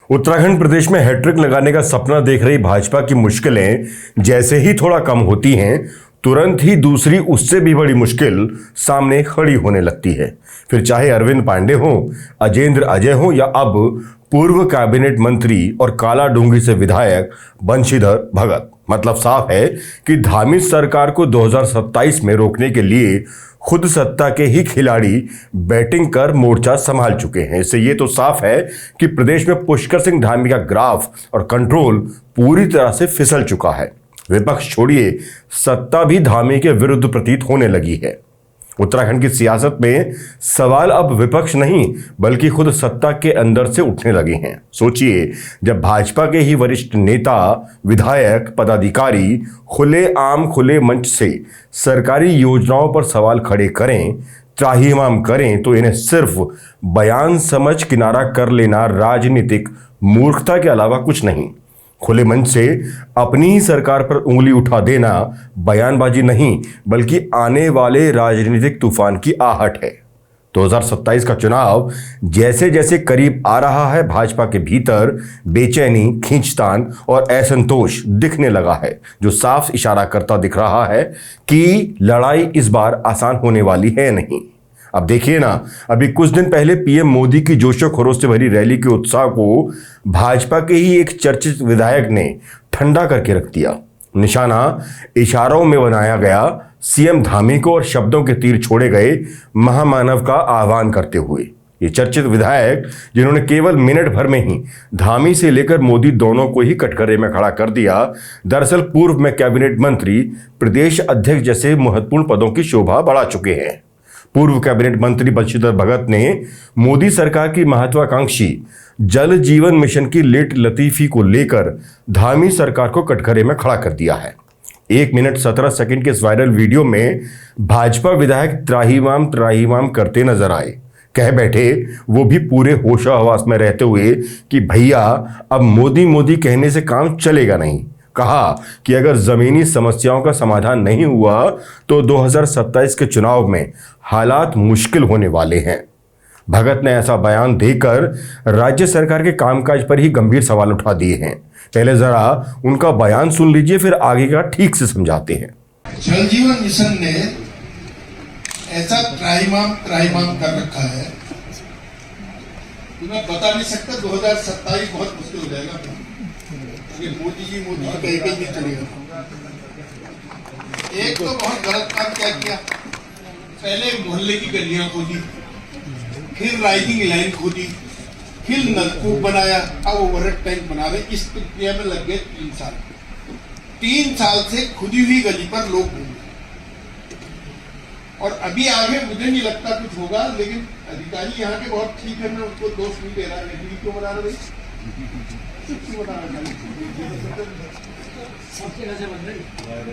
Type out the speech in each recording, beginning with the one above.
उत्तराखंड प्रदेश में हैट्रिक लगाने का सपना देख रही भाजपा की मुश्किलें जैसे ही थोड़ा कम होती हैं, तुरंत ही दूसरी उससे भी बड़ी मुश्किल सामने खड़ी होने लगती है। फिर चाहे अरविंद पांडे हो, अजेंद्र अजय हो या अब पूर्व कैबिनेट मंत्री और काला डूंगरी से विधायक बंशीधर भगत। मतलब साफ है कि धामी सरकार को 2027 में रोकने के लिए खुद सत्ता के ही खिलाड़ी बैटिंग कर मोर्चा संभाल चुके हैं। इससे ये तो साफ है कि प्रदेश में पुष्कर सिंह धामी का ग्राफ और कंट्रोल पूरी तरह से फिसल चुका है। विपक्ष छोड़िए, सत्ता भी धामी के विरुद्ध प्रतीत होने लगी है। उत्तराखंड की सियासत में सवाल अब विपक्ष नहीं बल्कि खुद सत्ता के अंदर से उठने लगे हैं। सोचिए, जब भाजपा के ही वरिष्ठ नेता, विधायक, पदाधिकारी खुले मंच से सरकारी योजनाओं पर सवाल खड़े करें, त्राहिमाम करें, तो इन्हें सिर्फ बयान समझ किनारा कर लेना राजनीतिक मूर्खता के अलावा कुछ नहीं। खुले मंच से अपनी ही सरकार पर उंगली उठा देना बयानबाजी नहीं बल्कि आने वाले राजनीतिक तूफान की आहट है। 2027 का चुनाव जैसे जैसे करीब आ रहा है, भाजपा के भीतर बेचैनी, खींचतान और असंतोष दिखने लगा है, जो साफ इशारा करता दिख रहा है कि लड़ाई इस बार आसान होने वाली है नहीं। अब देखिए ना, अभी कुछ दिन पहले पीएम मोदी की जोशो खरोश से भरी रैली के उत्साह को भाजपा के ही एक चर्चित विधायक ने ठंडा करके रख दिया। निशाना इशारों में बनाया गया सीएम धामी को और शब्दों के तीर छोड़े गए महामानव का आह्वान करते हुए। ये चर्चित विधायक, जिन्होंने केवल मिनट भर में ही धामी से लेकर मोदी दोनों को ही कटघरे में खड़ा कर दिया, दरअसल पूर्व में कैबिनेट मंत्री, प्रदेश अध्यक्ष जैसे महत्वपूर्ण पदों की शोभा बढ़ा चुके हैं। पूर्व कैबिनेट मंत्री बंशीधर भगत ने मोदी सरकार की महत्वाकांक्षी जल जीवन मिशन की लेट लतीफी को लेकर धामी सरकार को कटघरे में खड़ा कर दिया है। 1 मिनट 17 सेकंड के इस वायरल वीडियो में भाजपा विधायक त्राहिमाम करते नजर आए। कह बैठे, वो भी पूरे होशाहवास में रहते हुए, कि भैया अब मोदी कहने से काम चलेगा नहीं। कहा कि अगर जमीनी समस्याओं का समाधान नहीं हुआ तो 2027 के चुनाव में हालात मुश्किल होने वाले हैं। भगत ने ऐसा बयान देकर राज्य सरकार के कामकाज पर ही गंभीर सवाल उठा दिए हैं। पहले जरा उनका बयान सुन लीजिए, फिर आगे का ठीक से समझाते हैं। जल जीवन मिशन ने ऐसा त्राहिमाम कर रखा है कि मैं बता नहीं सकता 2027 बहुत मुश्किल हो जाएगा। मोदी जी कहीं नहीं चलेगा। एक तो बहुत गलत काम क्या किया, पहले मोहल्ले की गलियां खोदी, फिर राइजिंग लाइन खोदी, फिर नलकूप बनाया, अब ओवरहेड टैंक बना रहे। इस प्रक्रिया में लग गए 3 साल। 3 साल से खुदी हुई गली पर लोग घूम, और अभी आगे मुझे नहीं लगता कुछ होगा। लेकिन अधिकारी यहाँ के बहुत ठीक है, मैं उसको दोष नहीं दे रहा। नहीं क्यों बना रहे,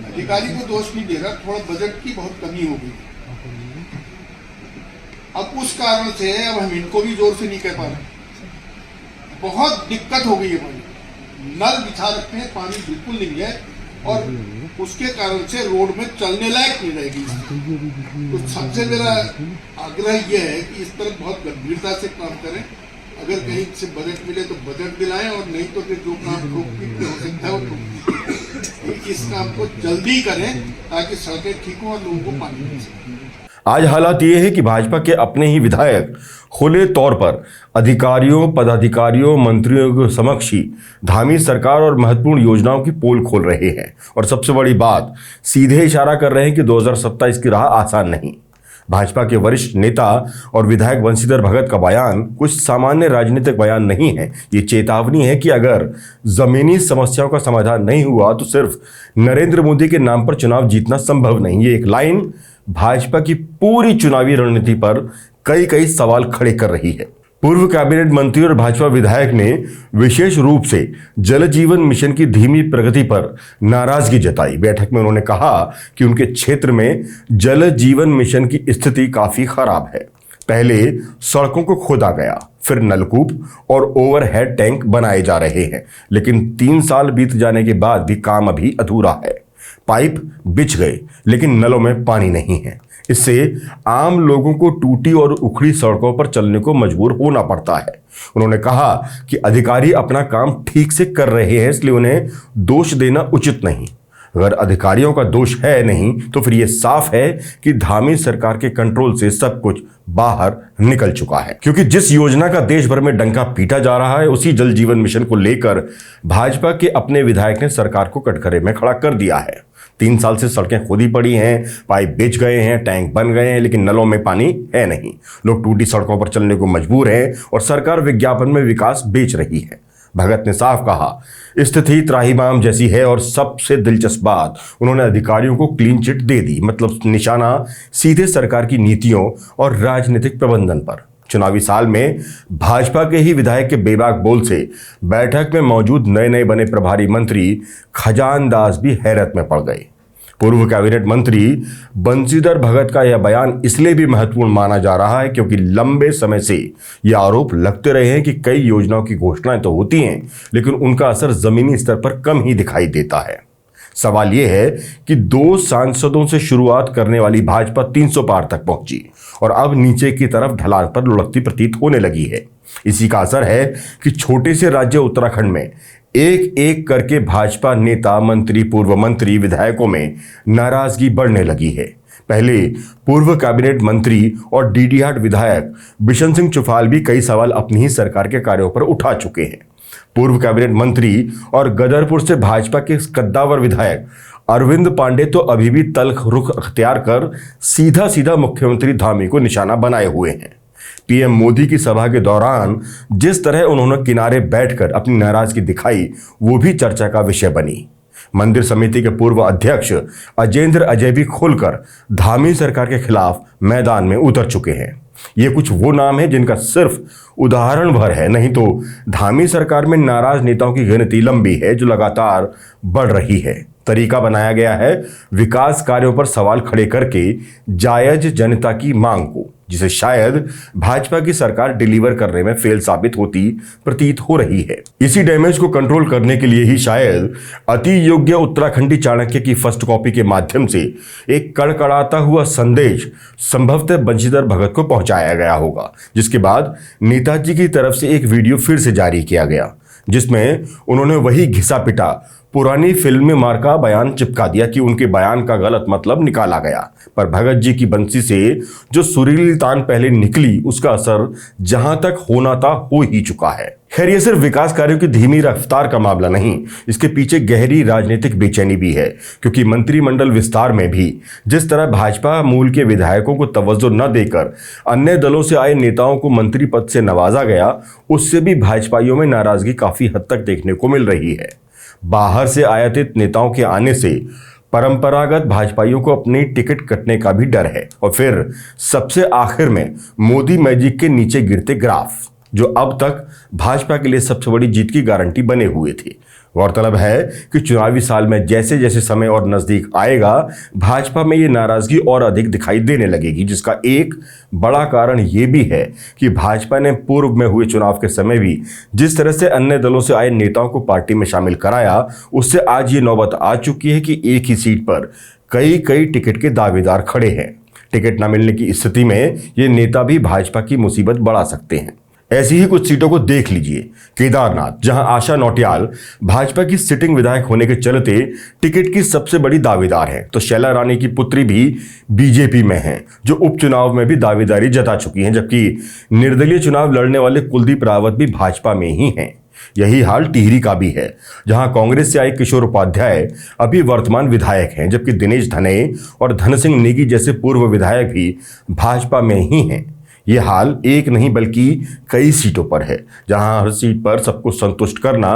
अधिकारी को दोष नहीं दे रहा, थोड़ा बजट की बहुत कमी हो गई। अब उस कारण से अब हम इनको भी जोर से नहीं कह पा रहे। बहुत दिक्कत हो गई है। पानी नल बिछा रखते हैं, पानी बिल्कुल नहीं है, और उसके कारण से रोड में चलने लायक नहीं रहेगी। तो सबसे मेरा आग्रह यह है कि इस तरफ बहुत गंभीरता से काम करें। अगर कहीं से बजट मिले तो बजट दिलाएं, और नहीं तो फिर जो काम हो सकता है वो इस काम को जल्दी करें ताकि सड़कें ठीक हो और लोगों को पानी मिल सके। आज हालात ये है कि भाजपा के अपने ही विधायक खुले तौर पर अधिकारियों, पदाधिकारियों, मंत्रियों के समक्ष ही धामी सरकार और महत्वपूर्ण योजनाओं की पोल खोल रहे हैं, और सबसे बड़ी बात, सीधे इशारा कर रहे हैं कि 2027 की राह आसान नहीं। भाजपा के वरिष्ठ नेता और विधायक बंशीधर भगत का बयान कुछ सामान्य राजनीतिक बयान नहीं है। ये चेतावनी है कि अगर जमीनी समस्याओं का समाधान नहीं हुआ तो सिर्फ नरेंद्र मोदी के नाम पर चुनाव जीतना संभव नहीं। ये एक लाइन भाजपा की पूरी चुनावी रणनीति पर कई सवाल खड़े कर रही है। पूर्व कैबिनेट मंत्री और भाजपा विधायक ने विशेष रूप से जल जीवन मिशन की धीमी प्रगति पर नाराजगी जताई। बैठक में उन्होंने कहा कि उनके क्षेत्र में जल जीवन मिशन की स्थिति काफी खराब है। पहले सड़कों को खोदा गया, फिर नलकूप और ओवरहेड टैंक बनाए जा रहे हैं, लेकिन 3 साल बीत जाने के बाद भी काम अभी अधूरा है। पाइप बिछ गए लेकिन नलों में पानी नहीं है। इससे आम लोगों को टूटी और उखड़ी सड़कों पर चलने को मजबूर होना पड़ता है। उन्होंने कहा कि अधिकारी अपना काम ठीक से कर रहे हैं, इसलिए उन्हें दोष देना उचित नहीं। अगर अधिकारियों का दोष है नहीं तो फिर यह साफ है कि धामी सरकार के कंट्रोल से सब कुछ बाहर निकल चुका है, क्योंकि जिस योजना का देश भर में डंका पीटा जा रहा है उसी जल जीवन मिशन को लेकर भाजपा के अपने विधायक ने सरकार को कटघरे में खड़ा कर दिया है। 3 साल से सड़कें खोदी पड़ी हैं, पाइप बिछ गए हैं, टैंक बन गए हैं, लेकिन नलों में पानी है नहीं। लोग टूटी सड़कों पर चलने को मजबूर हैं और सरकार विज्ञापन में विकास बेच रही है। भगत ने साफ कहा, स्थिति त्राहिमाम जैसी है और सबसे दिलचस्प बात, उन्होंने अधिकारियों को क्लीन चिट दे दी, मतलब निशाना सीधे सरकार की नीतियों और राजनीतिक प्रबंधन पर। चुनावी साल में भाजपा के ही विधायक के बेबाक बोल से बैठक में मौजूद नए नए बने प्रभारी मंत्री खजान दास भी हैरत में पड़ गए। पूर्व कैबिनेट मंत्री बंशीधर भगत का यह बयान इसलिए भी महत्वपूर्ण माना जा रहा है क्योंकि लंबे समय से यह आरोप लगते रहे हैं कि कई योजनाओं की घोषणाएं तो होती हैं, लेकिन उनका असर जमीनी स्तर पर कम ही दिखाई देता है। सवाल यह है कि 2 सांसदों से शुरुआत करने वाली भाजपा 300 पार तक पहुंची और अब नीचे की तरफ ढलान पर लुढ़कती प्रतीत होने लगी है। इसी का असर है कि छोटे से राज्य उत्तराखंड में एक एक करके भाजपा नेता, मंत्री, पूर्व मंत्री, विधायकों में नाराजगी बढ़ने लगी है। पहले पूर्व कैबिनेट मंत्री और डीडीहाट विधायक बिशन सिंह चुफाल भी कई सवाल अपनी ही सरकार के कार्यों पर उठा चुके हैं। पूर्व कैबिनेट मंत्री और गदरपुर से भाजपा के कद्दावर विधायक अरविंद पांडे तो अभी भी तल्ख रुख अख्तियार कर सीधा सीधा मुख्यमंत्री धामी को निशाना बनाए हुए हैं। पीएम मोदी की सभा के दौरान जिस तरह उन्होंने किनारे बैठकर अपनी नाराजगी दिखाई, वो भी चर्चा का विषय बनी। मंदिर समिति के पूर्व अध्यक्ष अजेंद्र अजय भी खुलकर धामी सरकार के खिलाफ मैदान में उतर चुके हैं। ये कुछ वो नाम है जिनका सिर्फ उदाहरण भर है, नहीं तो धामी सरकार में नाराज नेताओं की गिनती लंबी है जो लगातार बढ़ रही है। तरीका बनाया गया है विकास कार्यों पर सवाल खड़े करके जायज जनता की मांग को, जिसे शायद भाजपा की सरकार डिलीवर करने में फेल साबित होती प्रतीत हो रही है। इसी डैमेज को कंट्रोल करने के लिए ही शायद अति योग्य उत्तराखंडी चाणक्य की फर्स्ट कॉपी के माध्यम से एक कड़कड़ाता हुआ संदेश संभवतः बंशीधर भगत को पहुंचाया गया होगा, जिसके बाद नेताजी की तरफ से एक वीडियो फिर से जारी किया गया जिसमें उन्होंने वही घिसा पिटा पुरानी फिल्म में मार्का बयान चिपका दिया कि उनके बयान का गलत मतलब निकाला गया, पर भगत जी की बंसी से जो सुरीली तान पहले निकली उसका असर जहां तक होना था हो ही चुका है। खैर, ये सिर्फ विकास कार्यों की धीमी रफ्तार का मामला नहीं, इसके पीछे गहरी राजनीतिक बेचैनी भी है, क्योंकि मंत्रिमंडल विस्तार में भी जिस तरह भाजपा मूल के विधायकों को तवज्जो न देकर अन्य दलों से आए नेताओं को मंत्री पद से नवाजा गया, उससे भी भाजपाइयों में नाराजगी काफी हद तक देखने को मिल रही है। बाहर से आयातित नेताओं के आने से परंपरागत भाजपाइयों को अपनी टिकट कटने का भी डर है, और फिर सबसे आखिर में मोदी मैजिक के नीचे गिरते ग्राफ, जो अब तक भाजपा के लिए सबसे बड़ी जीत की गारंटी बने हुए थे। गौरतलब है कि चुनावी साल में जैसे जैसे समय और नजदीक आएगा, भाजपा में ये नाराजगी और अधिक दिखाई देने लगेगी, जिसका एक बड़ा कारण ये भी है कि भाजपा ने पूर्व में हुए चुनाव के समय भी जिस तरह से अन्य दलों से आए नेताओं को पार्टी में शामिल कराया, उससे आज ये नौबत आ चुकी है कि एक ही सीट पर कई टिकट के दावेदार खड़े हैं। टिकट न मिलने की स्थिति में ये नेता भी भाजपा की मुसीबत बढ़ा सकते हैं। ऐसी ही कुछ सीटों को देख लीजिए। केदारनाथ, जहां आशा नौटियाल भाजपा की सिटिंग विधायक होने के चलते टिकट की सबसे बड़ी दावेदार है, तो शैला रानी की पुत्री भी बीजेपी में हैं, जो उपचुनाव में भी दावेदारी जता चुकी हैं, जबकि निर्दलीय चुनाव लड़ने वाले कुलदीप रावत भी भाजपा में ही हैं। यही हाल टिहरी का भी है, जहां कांग्रेस से आए किशोर उपाध्याय अभी वर्तमान विधायक हैं, जबकि दिनेश धने और धन सिंह नेगी जैसे पूर्व विधायक भी भाजपा में ही हैं। ये हाल एक नहीं बल्कि कई सीटों पर है, जहां हर सीट पर सबको संतुष्ट करना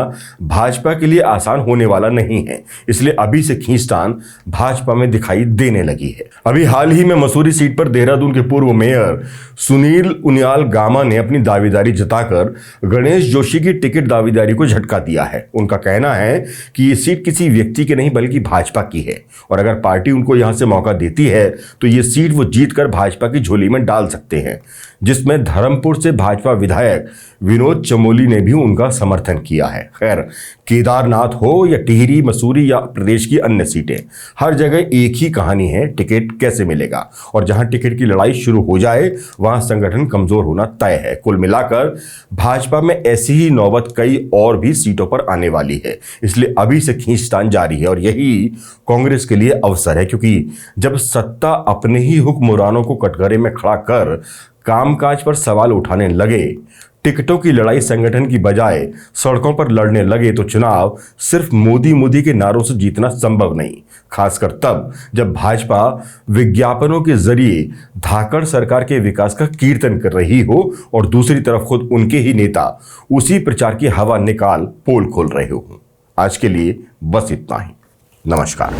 भाजपा के लिए आसान होने वाला नहीं है, इसलिए अभी से खींचतान भाजपा में दिखाई देने लगी है। अभी हाल ही में मसूरी सीट पर देहरादून के पूर्व मेयर सुनील उनियाल गामा ने अपनी दावेदारी जताकर गणेश जोशी की टिकट दावेदारी को झटका दिया है। उनका कहना है कि ये सीट किसी व्यक्ति की नहीं बल्कि भाजपा की है, और अगर पार्टी उनको यहां से मौका देती है तो ये सीट वो जीत कर भाजपा की झोली में डाल सकते हैं। जिसमें धर्मपुर से भाजपा विधायक विनोद चमोली ने भी उनका समर्थन किया है। खैर, केदारनाथ हो या टिहरी, मसूरी या प्रदेश की अन्य सीटें, हर जगह एक ही कहानी है, टिकट कैसे मिलेगा। और जहां टिकट की लड़ाई शुरू हो जाए वहां संगठन कमजोर होना तय है। कुल मिलाकर भाजपा में ऐसी ही नौबत कई और भी सीटों पर आने वाली है, इसलिए अभी से खींचतान जारी है। और यही कांग्रेस के लिए अवसर है, क्योंकि जब सत्ता अपने ही हुक्मरानों को कटघरे में खड़ा कर कामकाज पर सवाल उठाने लगे, टिकटों की लड़ाई संगठन की बजाय सड़कों पर लड़ने लगे, तो चुनाव सिर्फ मोदी मोदी के नारों से जीतना संभव नहीं। खासकर तब जब भाजपा विज्ञापनों के जरिए धाकड़ सरकार के विकास का कीर्तन कर रही हो और दूसरी तरफ खुद उनके ही नेता उसी प्रचार की हवा निकाल पोल खोल रहे हो। आज के लिए बस इतना ही। नमस्कार।